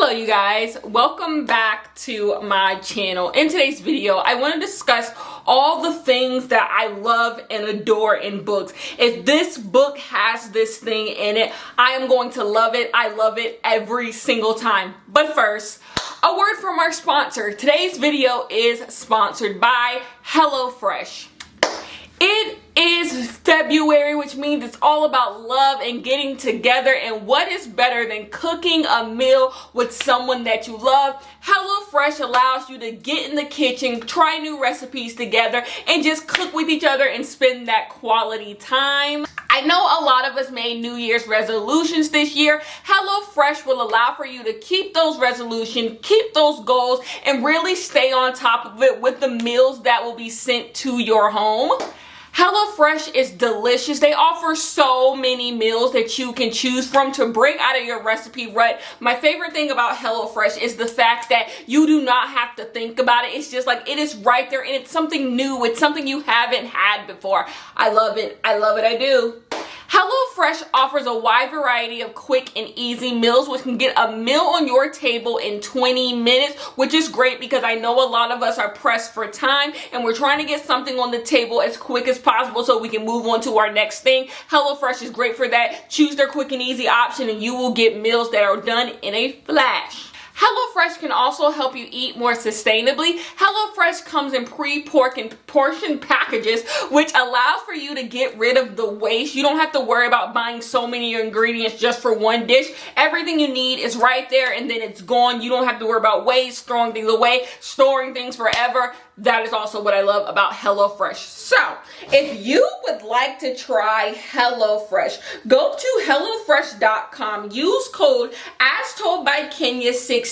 Hello you guys, welcome back to my channel. In today's video, I want to discuss all the things that I love and adore in books. If this book has this thing in it, I am going to love it. I love it every single time. But first, a word from our sponsor. Today's video is sponsored by HelloFresh. It is February, which means it's all about love and getting together, and what is better than cooking a meal with someone that you love? HelloFresh allows you to get in the kitchen, try new recipes together, and just cook with each other and spend that quality time. I know a lot of us made New Year's resolutions this year. HelloFresh will allow for you to keep those resolutions, keep those goals, and really stay on top of it with the meals that will be sent to your home. HelloFresh is delicious. They offer so many meals that you can choose from to break out of your recipe rut. My favorite thing about HelloFresh is the fact that you do not have to think about it. It's just like, it is right there, and it's something new. It's something you haven't had before. I love it. I love it. I do. HelloFresh offers a wide variety of quick and easy meals, which can get a meal on your table in 20 minutes, which is great because I know a lot of us are pressed for time and we're trying to get something on the table as quick as possible so we can move on to our next thing. HelloFresh is great for that. Choose their quick and easy option and you will get meals that are done in a flash. HelloFresh can also help you eat more sustainably. HelloFresh comes in pre-portioned packages, which allows for you to get rid of the waste. You don't have to worry about buying so many ingredients just for one dish. Everything you need is right there and then it's gone. You don't have to worry about waste, throwing things away, storing things forever. That is also what I love about HelloFresh. So, if you would like to try HelloFresh, go to HelloFresh.com. Use code AsToldByKenya16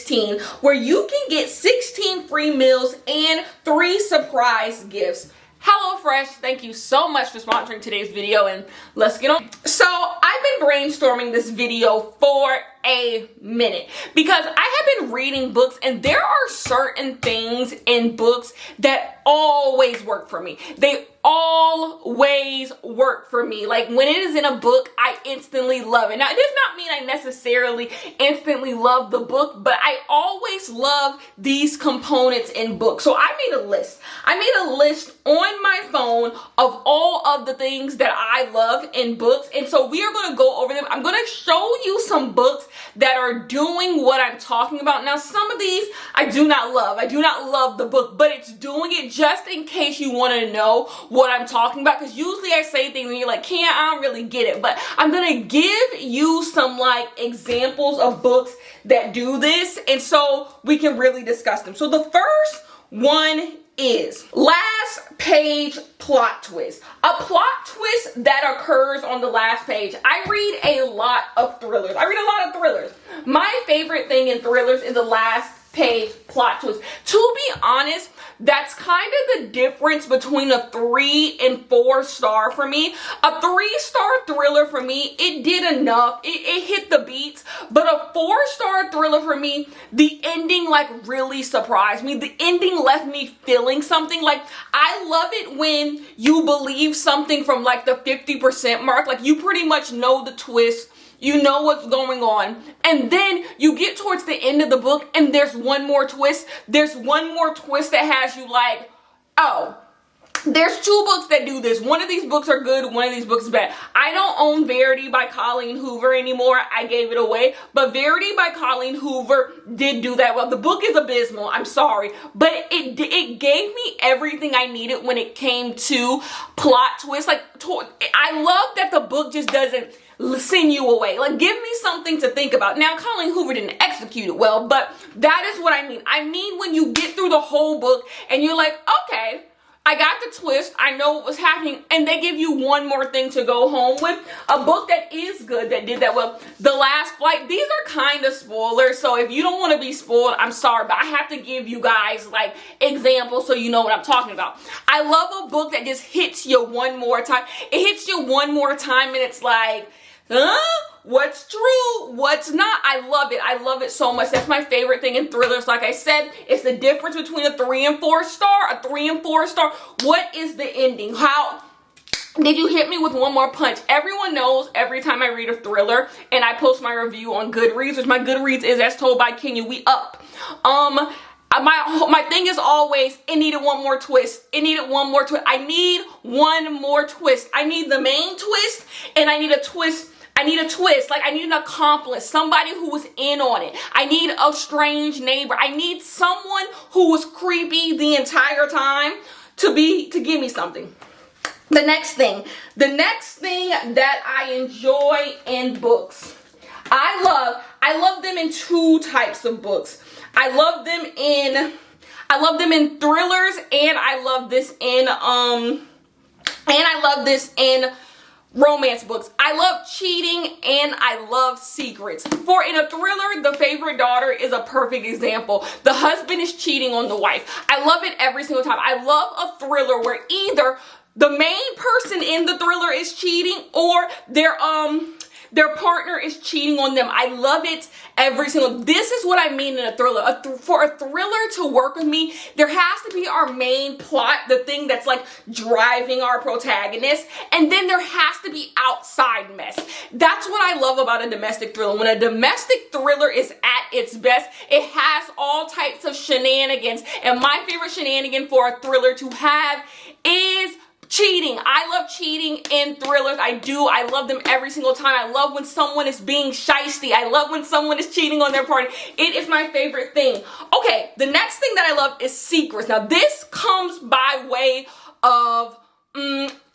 where you can get 16 free meals and 3 surprise gifts. HelloFresh, thank you so much for sponsoring today's video, and let's get on. So, I've been brainstorming this video for a minute because I have been reading books, and there are certain things in books that always work for me. They always work for me. Like, when it is in a book, I instantly love it. Now, it does not mean I necessarily instantly love the book, but I always love these components in books. So I made a list. I made a list on my phone of all of the things that I love in books, and so we are going to go over them. I'm going to show you some books that are doing what I'm talking about. Now, some of these I do not love. I do not love the book, but it's doing it just in case you want to know what I'm talking about, because usually I say things and you're like, I don't really get it, but I'm gonna give you some like examples of books that do this, and so we can really discuss them. So the first one is last page plot twist. A plot twist that occurs on the last page. I read a lot of thrillers. My favorite thing in thrillers is the last page plot twist. To be honest, that's kind of the difference between a 3 and 4 star for me. A 3-star thriller for me, it did enough. It hit the beats. But a 4-star thriller for me, the ending like really surprised me. The ending left me feeling something. Like, I love it when you believe something from like the 50% mark. Like, you pretty much know the twist. You know what's going on. And then you get towards the end of the book and there's one more twist. There's one more twist that has you like, oh, there's 2 books that do this. One of these books are good, one of these books is bad. I don't own Verity by Colleen Hoover anymore. I gave it away. But Verity by Colleen Hoover did do that well. The book is abysmal. I'm sorry. But it gave me everything I needed when it came to plot twists. Like, I love that the book just doesn't send you away. Like, give me something to think about. Now, Colleen Hoover didn't execute it well, but that is what I mean. I mean when you get through the whole book and you're like, okay, I got the twist, I know what was happening, and they give you one more thing to go home with. A book that is good, that did that well, The Last Flight. These are kind of spoilers, so if you don't want to be spoiled, I'm sorry, but I have to give you guys like examples so you know what I'm talking about. I love a book that just hits you one more time. It hits you one more time and it's like, what's true, what's not? I love it. I love it so much. That's my favorite thing in thrillers. Like I said, it's the difference between a 3 and 4 star. A 3 and 4 star. What is the ending? Did you hit me with one more punch? Everyone knows every time I read a thriller and I post my review on Goodreads, which my Goodreads is As Told by Kenya, we up. My thing is always, it needed one more twist. It needed one more twist. I need one more twist. I need the main twist, and I need a twist. I need a twist. Like, I need an accomplice, somebody who was in on it. I need a strange neighbor. I need someone who was creepy the entire time to give me something. The next thing that I enjoy in books, I love them in two types of books. I love them in thrillers, and I love this in romance books. I love cheating and I love secrets. For in a thriller, The Favorite Daughter is a perfect example. The husband is cheating on the wife. I love it every single time. I love a thriller where either the main person in the thriller is cheating or their partner is cheating on them. I love it every single. This is what I mean in a thriller. For a thriller to work with me, there has to be our main plot, the thing that's like driving our protagonist, and then there has to be outside mess. That's what I love about a domestic thriller. When a domestic thriller is at its best, it has all types of shenanigans, and my favorite shenanigan for a thriller to have is cheating. I love cheating in thrillers. I do. I love them every single time. I love when someone is being shysty. I love when someone is cheating on their partner. It is my favorite thing. Okay, the next thing that I love is secrets. Now, this comes by way of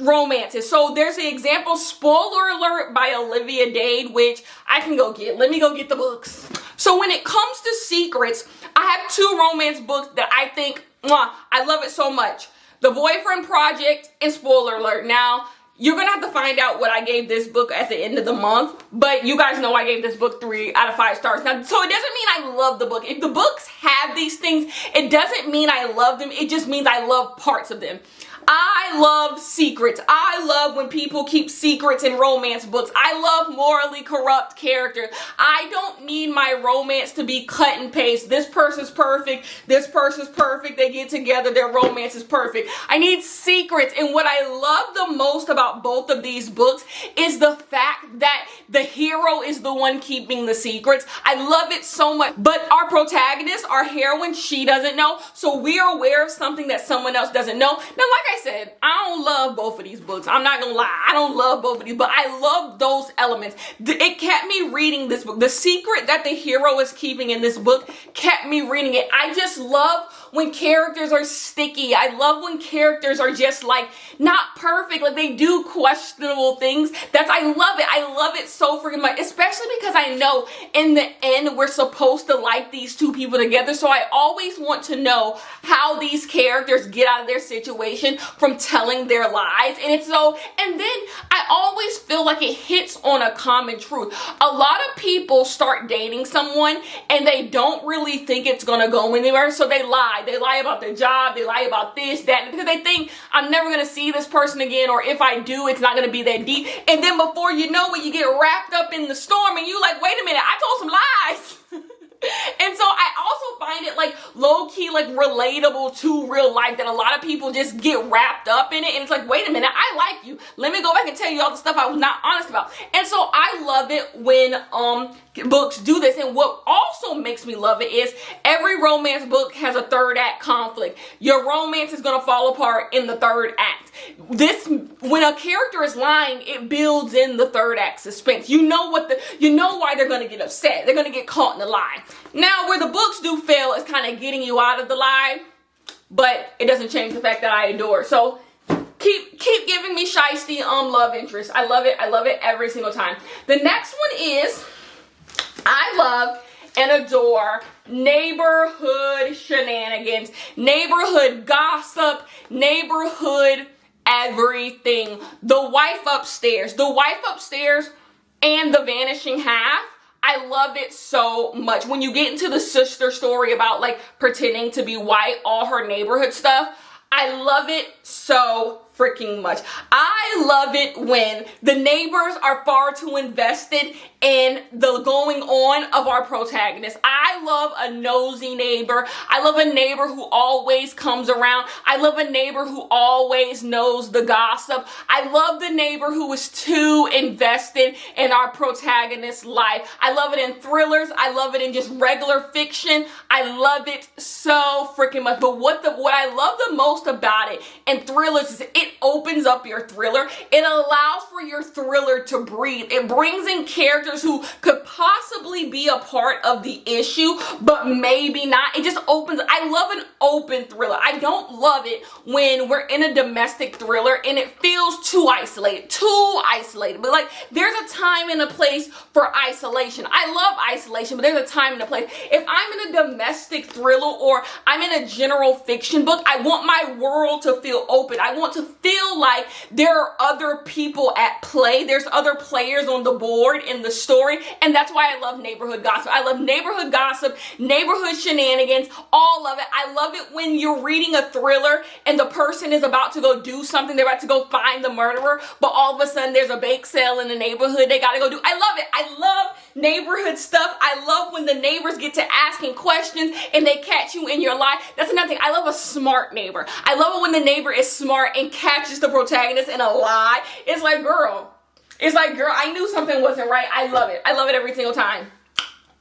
romances. So there's an example, spoiler alert, by Olivia Dade, which I can go get. Let me go get the books. So when it comes to secrets, I have two romance books that I think, I love it so much. The Boyfriend Project and spoiler alert. Now, you're going to have to find out what I gave this book at the end of the month, but you guys know I gave this book 3 out of 5 stars. Now, so it doesn't mean I love the book. If the books have these things, it doesn't mean I love them. It just means I love parts of them. I love secrets. I love when people keep secrets in romance books. I love morally corrupt characters. I don't need my romance to be cut and paste. This person's perfect. This person's perfect. They get together. Their romance is perfect. I need secrets. And what I love the most about both of these books is the fact that the hero is the one keeping the secrets. I love it so much. But our protagonist, our heroine, she doesn't know. So we are aware of something that someone else doesn't know. Now, like I said, I don't love both of these books. I'm not gonna lie. I don't love both of these, but I love those elements. It kept me reading this book. The secret that the hero is keeping in this book kept me reading it. I just love when characters are sticky. I love when characters are just like not perfect. Like they do questionable things. I love it. I love it so freaking much, especially because I know in the end we're supposed to like these two people together. So I always want to know how these characters get out of their situation from telling their lies. And then I always feel like it hits on a common truth. A lot of people start dating someone and they don't really think it's gonna go anywhere, so they lie. They lie about their job, they lie about this, that, because they think I'm never gonna see this person again, or if I do, it's not gonna be that deep. And then before you know it, you get wrapped up in the storm and you like, wait a minute, I told some lies. And so I also find it like low-key like relatable to real life that a lot of people just get wrapped up in it, and it's like, wait a minute, I like you. Let me go back and tell you all the stuff I was not honest about. And so I love it when books do this. And what also makes me love it is every romance book has a third act conflict. Your romance is gonna fall apart in the third act. When a character is lying, it builds in the third act suspense. You know why they're gonna get upset. They're gonna get caught in the lie. Now, where the books do fail is kind of getting you out of the lie, but it doesn't change the fact that I adore. So keep giving me shysty love interest. I love it. I love it every single time. The next one is I love and adore neighborhood shenanigans, neighborhood gossip, neighborhood everything. The Wife Upstairs and The Vanishing Half. I love it so much. When you get into the sister story about like pretending to be white, all her neighborhood stuff, I love it so freaking much. I love it when the neighbors are far too invested in the going on of our protagonist. I love a nosy neighbor. I love a neighbor who always comes around. I love a neighbor who always knows the gossip. I love the neighbor who is too invested in our protagonist's life. I love it in thrillers. I love it in just regular fiction. I love it so freaking much. But what I love the most about it in thrillers is it opens up your thriller. It allows for your thriller to breathe. It brings in characters who could possibly be a part of the issue, but maybe not. It just opens. I love an open thriller. I don't love it when we're in a domestic thriller and it feels too isolated. But like, there's a time and a place for isolation. I love isolation, but there's a time and a place. If I'm in a domestic thriller or I'm in a general fiction book, I want my world to feel open. I want to feel like there are other people at play. There's other players on the board in the story, and that's why I love neighborhood gossip. I love neighborhood gossip, neighborhood shenanigans, all of it. I love it when you're reading a thriller and the person is about to go do something. They're about to go find the murderer, but all of a sudden there's a bake sale in the neighborhood they gotta go do. I love it. I love neighborhood stuff. I love when the neighbors get to asking questions and they catch you in your lie. That's another thing. I love a smart neighbor. I love it when the neighbor is smart and catches the protagonist in a lie. It's like, girl, I knew something wasn't right. I love it. I love it every single time.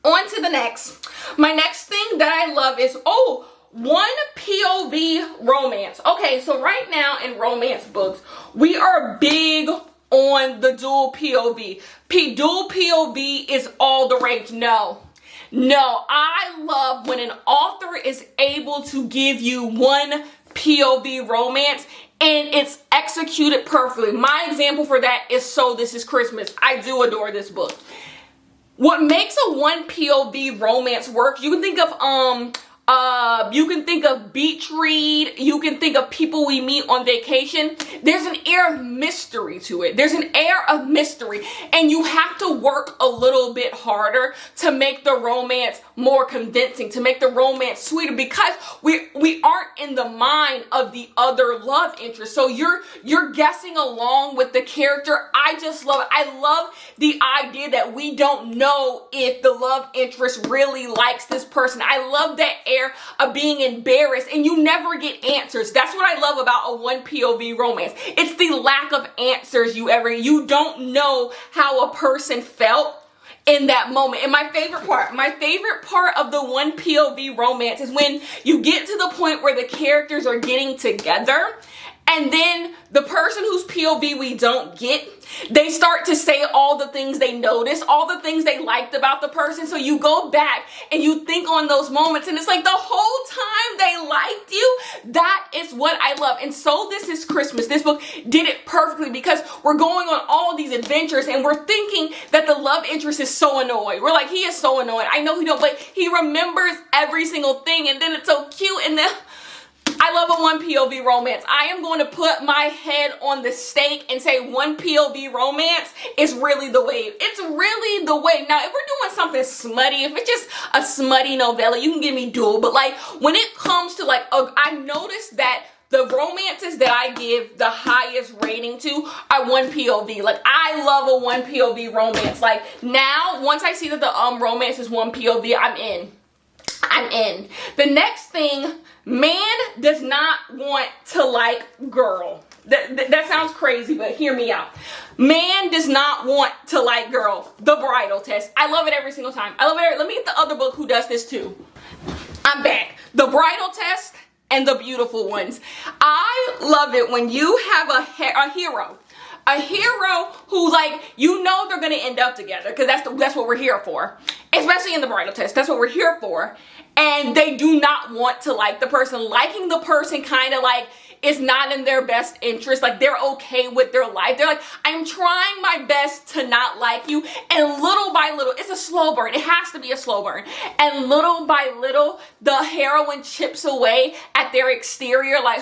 On to the next. My next thing that I love is, one POV romance. Okay, so right now in romance books, we are big on the dual POV. Dual POV is all the rage. No, I love when an author is able to give you one POV romance and it's executed perfectly. My example for that is So This Is Christmas. I do adore this book. What makes a one POV romance work, you can think of beach read, you can think of People We Meet on Vacation. There's an air of mystery to it. And you have to work a little bit harder to make the romance more convincing, to make the romance sweeter, because we aren't in the mind of the other love interest. So you're guessing along with the character. I just love it. I love the idea that we don't know if the love interest really likes this person. I love that air of being embarrassed and you never get answers. That's what I love about a one POV romance. It's the lack of answers you don't know how a person felt in that moment. And my favorite part of the one POV romance is when you get to the point where the characters are getting together and then the person whose POV we don't get, they start to say all the things they noticed, all the things they liked about the person. So you go back and you think on those moments and it's like the whole time they liked you. That is what I love. And So This Is Christmas, this book did it perfectly because we're going on all these adventures and we're thinking that the love interest is so annoyed. We're like, he is so annoyed. I know he don't, but he remembers every single thing and then it's so cute. And then I love a one POV romance. I am going to put my head on the stake and say one POV romance is really the wave. It's really the wave. Now, if we're doing something smutty, if it's just a smutty novella, you can give me dual. But like when it comes to I've noticed that the romances that I give the highest rating to are one POV. Like, I love a one POV romance. Like, now, once I see that the romance is one POV, I'm in. The next thing, man does not want to like girl. That sounds crazy, but hear me out. Man does not want to like girl. The Bridal Test. I love it every single time. I love it. Let me get the other book who does this too. I'm back. The Bridal Test and The Beautiful Ones. I love it when you have a hero. A hero who, like, you know they're going to end up together because that's what we're here for. Especially in The Bridal Test. That's what we're here for. And they do not want to like the person. Liking the person kind of like is not in their best interest. Like, they're okay with their life. They're like, I'm trying my best to not like you. And little by little, it's a slow burn. It has to be a slow burn. And little by little, the heroine chips away at their exterior like,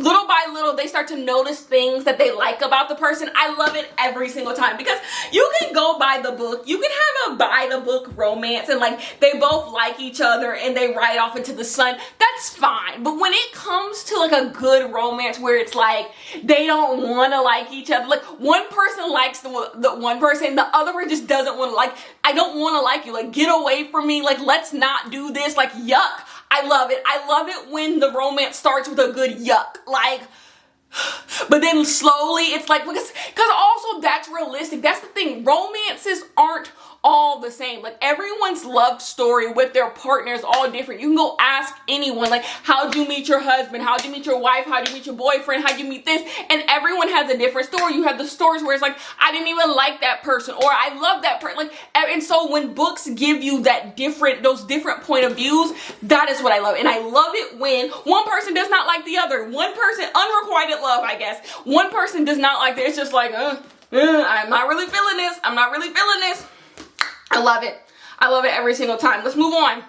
little by little, they start to notice things that they like about the person. I love it every single time because you can go by the book. You can have a by the book romance and like they both like each other and they ride off into the sun. That's fine. But when it comes to like a good romance where it's like they don't want to like each other, like one person likes the one person, the other one just doesn't want to like, I don't want to like you. Like, get away from me. Like, let's not do this. Like, yuck. I love it. I love it when the romance starts with a good yuck. Like, but then slowly it's like, because also that's realistic. That's the thing. Romances aren't all the same. Like, everyone's love story with their partner is all different. You can go ask anyone, like, how'd you meet your husband? How'd you meet your wife? How'd you meet your boyfriend? How'd you meet this? And everyone has a different story. You have the stories where it's like, I didn't even like that person, or I love that person. Like, and so when books give you those different point of views, that is what I love. And I love it when one person does not like the other. One person, unrequited love, I guess. One person does not like it. It's just like, I'm not really feeling this. I'm not really feeling this. I love it. I love it every single time. Let's move on.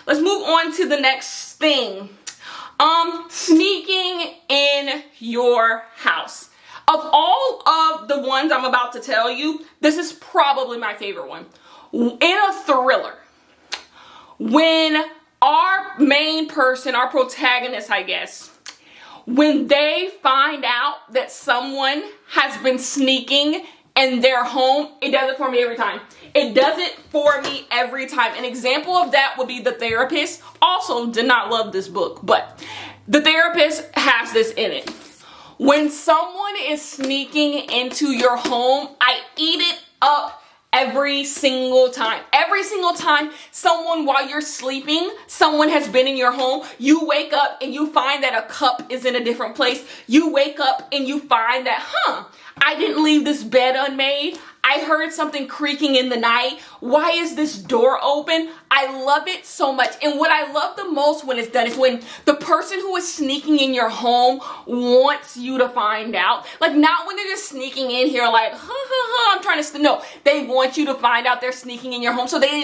Let's move on to the next thing. Sneaking in your house. Of all of the ones I'm about to tell you, this is probably my favorite one. In a thriller, when our main person, our protagonist, I guess, when they find out that someone has been sneaking in their home, it does it for me every time. It does it for me every time. An example of that would be The Therapist. Also, did not love this book, but The Therapist has this in it. When someone is sneaking into your home, I eat it up every single time. Every single time someone, while you're sleeping, someone has been in your home, you wake up and you find that a cup is in a different place. You wake up and you find that, I didn't leave this bed unmade. I heard something creaking in the night. Why is this door open? I love it so much. And what I love the most when it's done is when the person who is sneaking in your home wants you to find out. Like, not when they're just sneaking in here like, I'm trying to, no. They want you to find out they're sneaking in your home. So they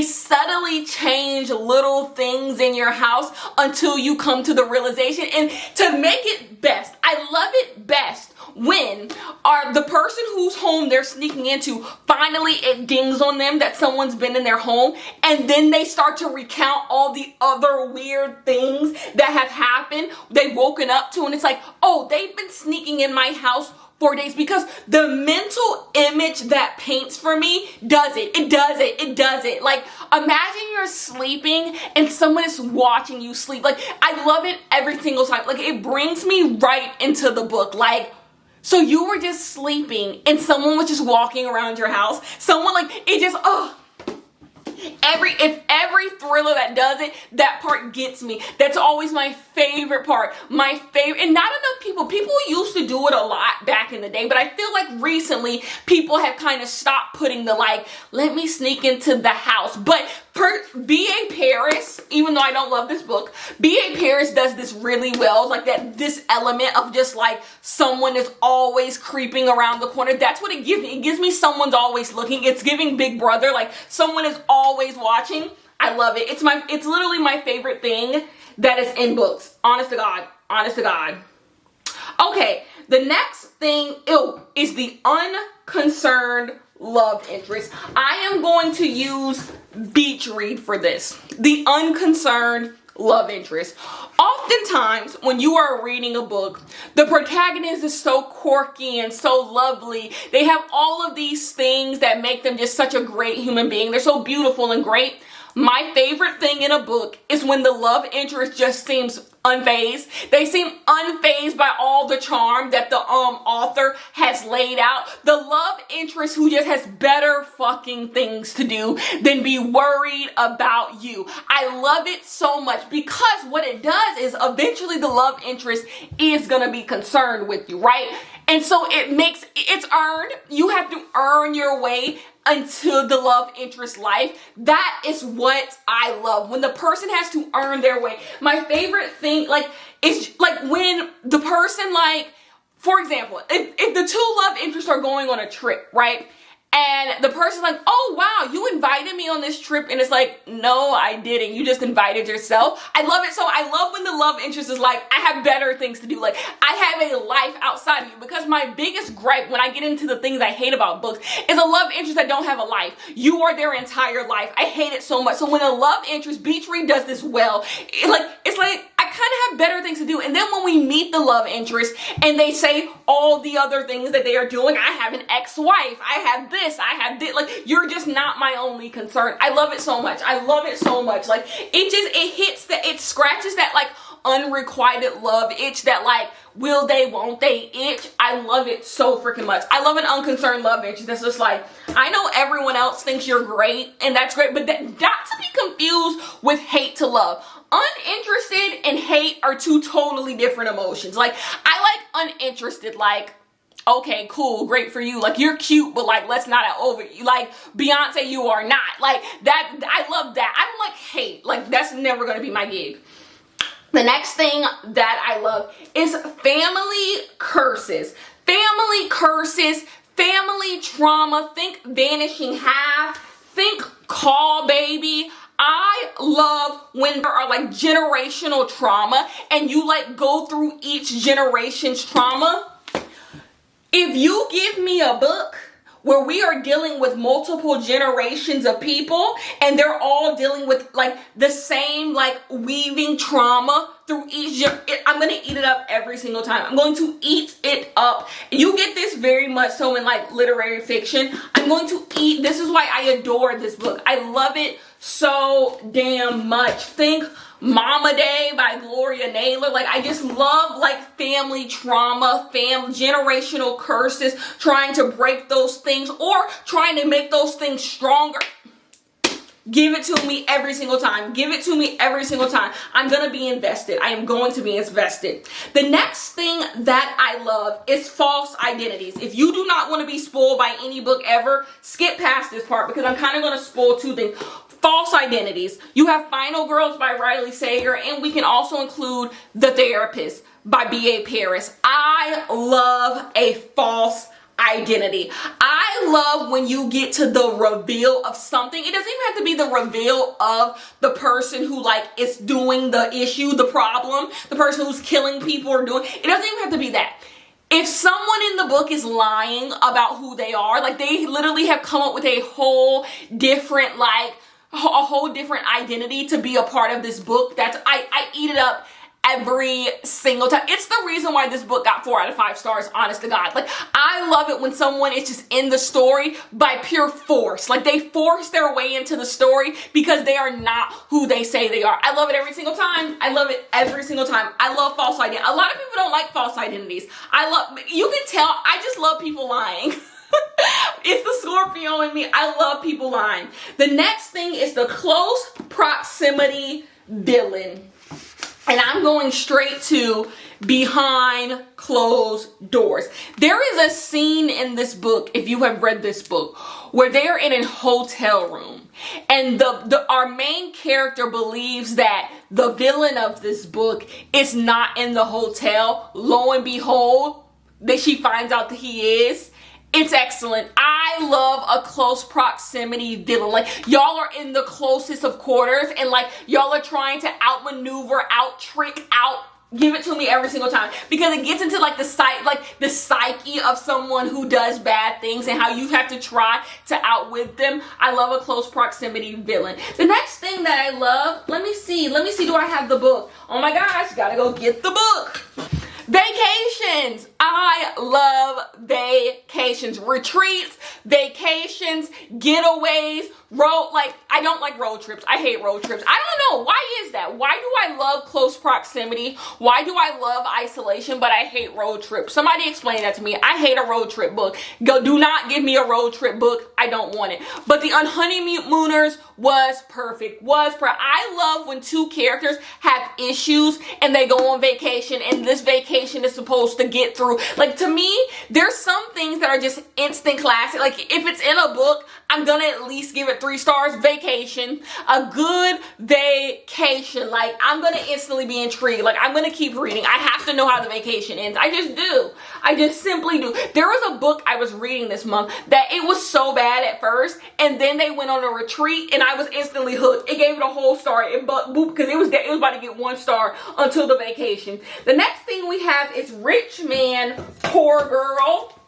subtly change little things in your house until you come to the realization. And to make it best, I love it best when the person whose home they're sneaking into, finally it dings on them that someone's been in their home, and then they start to recount all the other weird things that have happened, they've woken up to, and it's like, oh, they've been sneaking in my house for days. Because the mental image that paints for me does it. It does it. It does it. Like, imagine you're sleeping and someone is watching you sleep. Like, I love it every single time. Like, it brings me right into the book. Like, so you were just sleeping and someone was just walking around your house. Someone, like, it just, every thriller that does it, that part gets me. That's always my favorite part. My favorite. And not enough people used to do it a lot back in the day, but I feel like recently people have kind of stopped putting the, like, let me sneak into the house. But B.A. Paris, even though I don't love this book, B.A. Paris does this really well. Like, this element of just like someone is always creeping around the corner. That's what it gives me. It gives me someone's always looking. It's giving Big Brother, like someone is always watching. I love it. It's literally my favorite thing that is in books. Honest to God. Honest to God. Okay, the next thing is the unconcerned love interest. I am going to use Beach Read for this. The unconcerned love interest. Oftentimes, when you are reading a book, the protagonist is so quirky and so lovely. They have all of these things that make them just such a great human being. They're so beautiful and great. My favorite thing in a book is when the love interest just seems unfazed. They seem unfazed by all the charm that the author has laid out. The love interest who just has better fucking things to do than be worried about you. I love it so much because what it does is eventually the love interest is gonna be concerned with you, right? And so it's earned. You have to earn your way into the love interest life. That is what I love. When the person has to earn their way. My favorite thing, like, is like when the person, like, for example, if the two love interests are going on a trip, right? And the person's like, oh wow, you invited me on this trip. And it's like, no, I didn't. You just invited yourself. I love it. So I love when the love interest is like, I have better things to do. Like, I have a life outside of you. Because my biggest gripe when I get into the things I hate about books is a love interest that don't have a life. You are their entire life. I hate it so much. So when a love interest, Beach Read does this well. It's like I kind of have better things to do. And then when we meet the love interest and they say all the other things that they are doing, I have an ex-wife, I have this, I have this, like, you're just not my only concern. I love it so much. I love it so much. Like, it scratches that like unrequited love itch, that like, will they, won't they itch. I love it so freaking much. I love an unconcerned love itch that's just like, I know everyone else thinks you're great, and that's great, but not to be confused with hate to love. Uninterested and hate are two totally different emotions. Like, I like uninterested, like, okay, cool, great for you. Like, you're cute, but like, let's not over you. Like, Beyonce, you are not. Like, that, I love that. I don't like hate. Like, that's never gonna be my gig. The next thing that I love is family curses. Family curses, family trauma. Think Vanishing Half. Think Call Baby. I love when there are like generational trauma and you like go through each generation's trauma. If you give me a book where we are dealing with multiple generations of people and they're all dealing with like the same like weaving trauma through each, I'm going to eat it up every single time. I'm going to eat it up. You get this very much so in like literary fiction. I'm going to eat, this is why I adore this book. I love it so damn much. Think Mama Day by Gloria Naylor. Like, I just love like family trauma, generational curses, trying to break those things or trying to make those things stronger. Give it to me every single time. Give it to me every single time. I'm going to be invested. I am going to be invested. The next thing that I love is false identities. If you do not want to be spoiled by any book ever, skip past this part because I'm kind of going to spoil two things. False identities. You have Final Girls by Riley Sager, and we can also include The Therapist by B.A. Paris. I love a false identity. I love when you get to the reveal of something. It doesn't even have to be the reveal of the person who like is doing the issue, the problem, the person who's killing people or doing, it doesn't even have to be that. If someone in the book is lying about who they are, like they literally have come up with a whole different identity to be a part of this book, that's I eat it up every single time. It's the reason why this book got 4 out of 5 stars, honest to God. Like, I love it when someone is just in the story by pure force. Like, they force their way into the story because they are not who they say they are. I love it every single time. I love it every single time. I love false identity. A lot of people don't like false identities. You can tell, I just love people lying. It's the Scorpio in me. I love people lying. The next thing is the close proximity villain. And I'm going straight to behind closed doors. There is a scene in this book, if you have read this book, where they are in a hotel room. And our main character believes that the villain of this book is not in the hotel. Lo and behold, that she finds out that he is. It's excellent. I love a close proximity villain. Like, y'all are in the closest of quarters and like y'all are trying to outmaneuver, give it to me every single time because it gets into like the psyche of someone who does bad things and how you have to try to outwit them. I love a close proximity villain. The next thing that I love, let me see, do I have the book? Oh my gosh, gotta go get the book. Vacations. I love vacations. Retreats, vacations, getaways, I don't like road trips. I hate road trips. I don't know. Why is that? Why do I love close proximity? Why do I love isolation, but I hate road trips? Somebody explain that to me. I hate a road trip book. Do not give me a road trip book. I don't want it. But The Honeymooners was perfect. I love when two characters have issues and they go on vacation and this vacation is supposed to get through. Like, to me, there's some things that are just instant classic. Like, if it's in a book, I'm gonna at least give it 3 stars. Vacation. A good vacation. Like, I'm gonna instantly be intrigued. Like, I'm gonna keep reading. I have to know how the vacation ends. I just do. I just simply do. There was a book I was reading this month that it was so bad at first, and then they went on a retreat, and I was instantly hooked. It gave it a whole star. It boop, because it was about to get 1 star until the vacation. The next thing we have is Rich Man, Poor Girl.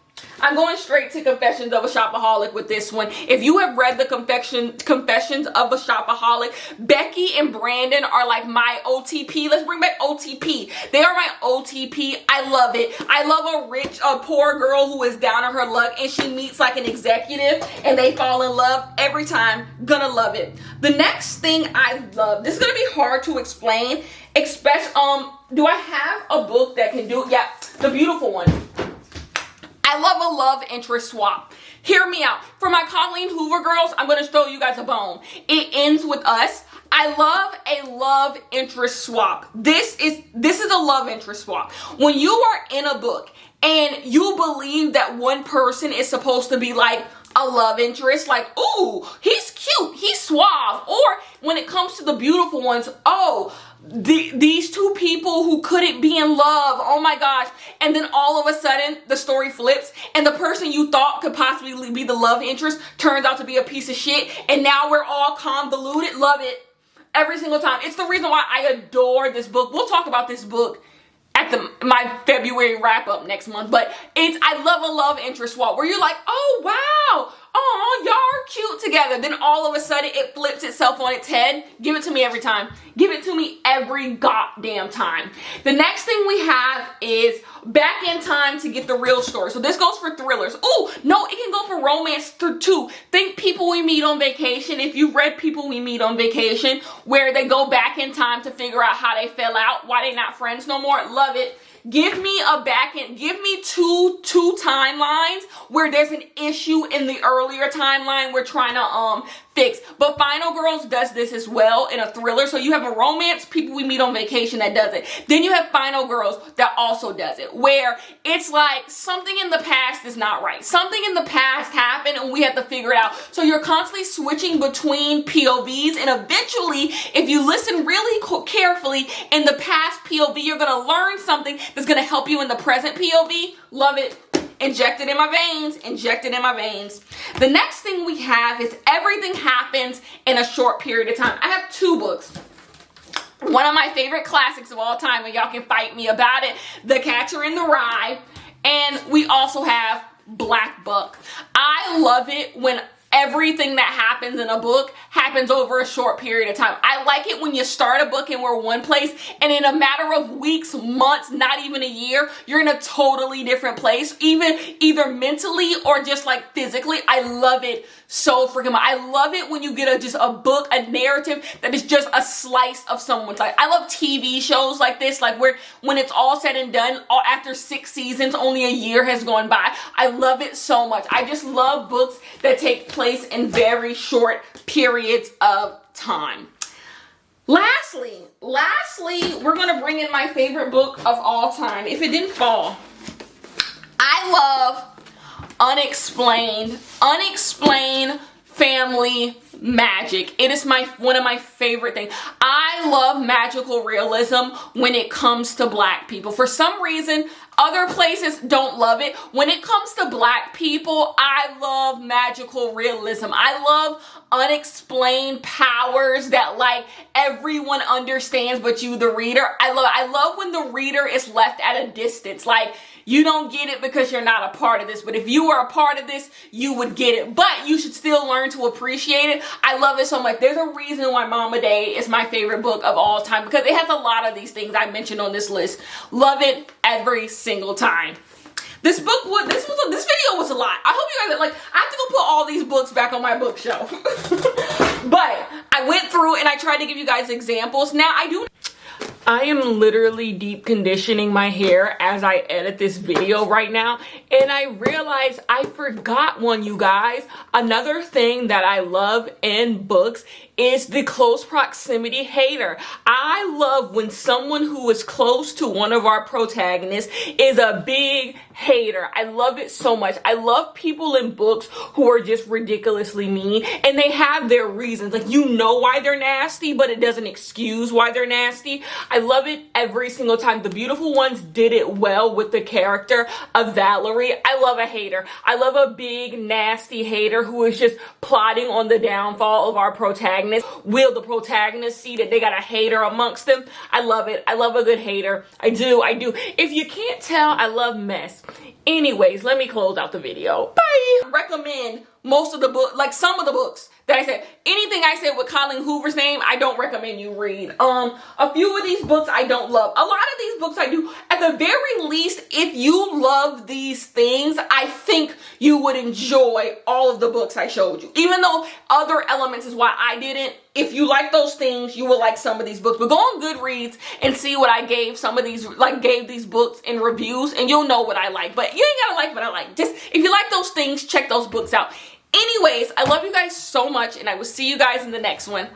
I'm going straight to Confessions of a Shopaholic with this one. If you have read the Confessions of a Shopaholic, Becky and Brandon are like my OTP. Let's bring back OTP. They are my OTP. I love it. I love a poor girl who is down on her luck and she meets like an executive and they fall in love every time. Gonna love it. The next thing I love, this is gonna be hard to explain, especially, do I have a book that can do it? Yeah, The Beautiful One. I love a love interest swap. Hear me out. For my Colleen Hoover girls, I'm going to throw you guys a bone. It ends with us. I love a love interest swap. This is a love interest swap. When you are in a book and you believe that one person is supposed to be like a love interest, like, ooh, he's cute, he's suave. Or when it comes to the beautiful ones, oh, these 2 people who couldn't be in love, oh my gosh. And then all of a sudden the story flips and the person you thought could possibly be the love interest turns out to be a piece of shit, and now we're all convoluted. Love it every single time. It's the reason why I adore this book. We'll talk about this book at my February wrap up next month, but I love a love interest swap where you're like, oh wow, oh, y'all are cute together. Then all of a sudden it flips itself on its head. Give it to me every time. Give it to me every goddamn time. The next thing we have is Back in Time to Get the Real Story. So this goes for thrillers. Oh, no, it can go for romance too. Think People We Meet on Vacation. If you've read People We Meet on Vacation, where they go back in time to figure out how they fell out, why they not friends no more. Love it. Give me two timelines where there's an issue in the earlier timeline we're trying to fix. But Final Girls does this as well in a thriller. So you have a romance, People We Meet on Vacation that does it. Then you have Final Girls that also does it, where it's like something in the past is not right. Something in the past happened and we have to figure it out. So you're constantly switching between POVs, and eventually, if you listen really carefully in the past POV, you're going to learn something that's going to help you in the present POV. Love it. Injected in my veins. Injected in my veins. The next thing we have is Everything Happens in a Short Period of Time. I have 2 books. One of my favorite classics of all time, and y'all can fight me about it, The Catcher in the Rye. And we also have Black Buck. I love it when everything that happens in a book happens over a short period of time. I like it when you start a book and we're one place, and in a matter of weeks, months, not even a year, you're in a totally different place, either mentally or just like physically. I love it so freaking much. I love it when you get just a book, a narrative that is just a slice of someone's life. I love TV shows like this, like when it's all said and done, after 6 seasons, only a year has gone by. I love it so much. I just love books that take place in very short periods of time. Lastly, we're going to bring in my favorite book of all time. If it didn't fall, I love Unexplained family magic. It is one of my favorite things. I love magical realism when it comes to Black people. For some reason, other places don't love it. When it comes to Black people, I love magical realism. I love unexplained powers that like everyone understands but you, the reader. I love when the reader is left at a distance. Like, you don't get it because you're not a part of this, but if you were a part of this, you would get it. But you should still learn to appreciate it. I love it so much. There's a reason why Mama Day is my favorite book of all time, because it has a lot of these things I mentioned on this list. Love it every single time. This video was a lot. I hope you guys I have to go put all these books back on my bookshelf. But I went through and I tried to give you guys examples. Now I am literally deep conditioning my hair as I edit this video right now, and I realized I forgot one, you guys. Another thing that I love in books is the close proximity hater. I love when someone who is close to one of our protagonists is a big hater. I love it so much. I love people in books who are just ridiculously mean, and they have their reasons. Like, you know why they're nasty, but it doesn't excuse why they're nasty. I love it every single time. The Beautiful Ones did it well with the character of Valerie. I love a hater. I love a big, nasty hater who is just plotting on the downfall of our protagonist. Will the protagonist see that they got a hater amongst them? I love it. I love a good hater. I do. If you can't tell, I love mess. Anyways, let me close out the video. Bye. I recommend most of the book, like some of the books that I said. Anything I said with Colin Hoover's name, I don't recommend you read. A few of these books I don't love. A lot of these books I do. At the very least, if you love these things, I think you would enjoy all of the books I showed you. Even though other elements is why I didn't. If you like those things, you will like some of these books. But go on Goodreads and see what I gave some of these, gave these books in reviews, and you'll know what I like. But you ain't gotta like what I like. Just, if you like those things, check those books out. Anyways, I love you guys so much, and I will see you guys in the next one.